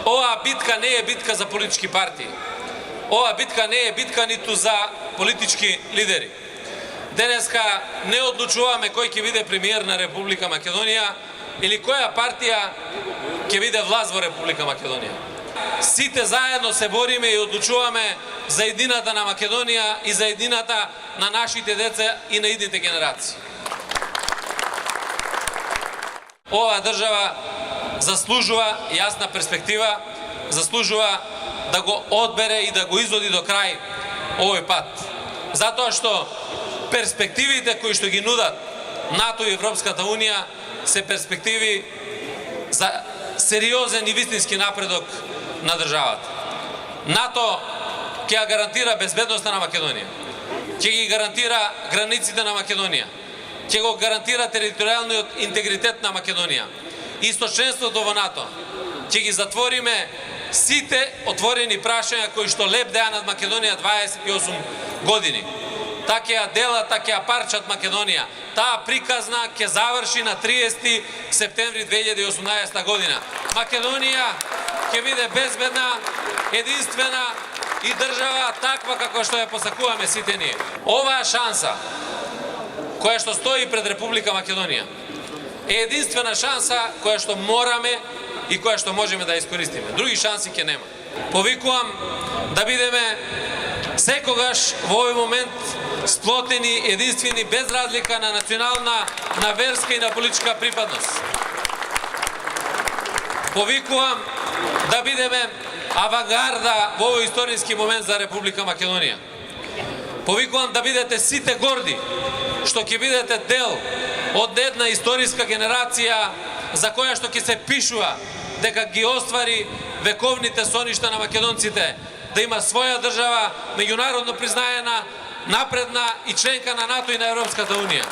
Ova bitka не е битка за политички партии. Ова битка не е битка ниту за политички лидери. Денеска не одлучуваме кој ќе биде премиер на Република Македонија или која партија ќе биде власт во Република Македонија. Сите заедно се бориме и одлучуваме за едината на Македонија и за едината на нашите деца и на идните генерации. Ова држава заслужува јасна перспектива, заслужува да го одбере и да го изводи до крај овој пат. Затоа што перспективите кои што ги нудат НАТО и Европската Унија се перспективи за сериозен и вистински напредок на државата. НАТО ќе ја гарантира безбедноста на Македонија, ќе ги гарантира границите на Македонија, ќе го гарантира територијалниот интегритет на Македонија. Источенството во НАТО ќе ги затвориме сите отворени прашања кои што лебдеа над Македонија 28 години. Та ќе ја делат, та ќе ја парчат Македонија. Таа приказна ќе заврши на 30 септември 2018 година. Македонија ќе биде безбедна, единствена и држава таква како што ја посакуваме сите ние. Оваа шанса која што стои пред Република Македонија е единствена шанса која што мораме и која што можеме да искористиме. Други шанси ќе нема. Повикувам да бидеме секогаш во овој момент сплотени, единствени, без разлика на национална, на верска и на политичка припадност. Повикувам да бидеме авангарда во овој историски момент за Република Македонија. Повикувам да бидете сите горди што ќе бидете дел од една историска генерација за која што ќе се пишува дека ги оствари вековните соништа на македонците, да има своја држава, меѓународно признаена, напредна и членка на НАТО и на Европската Унија.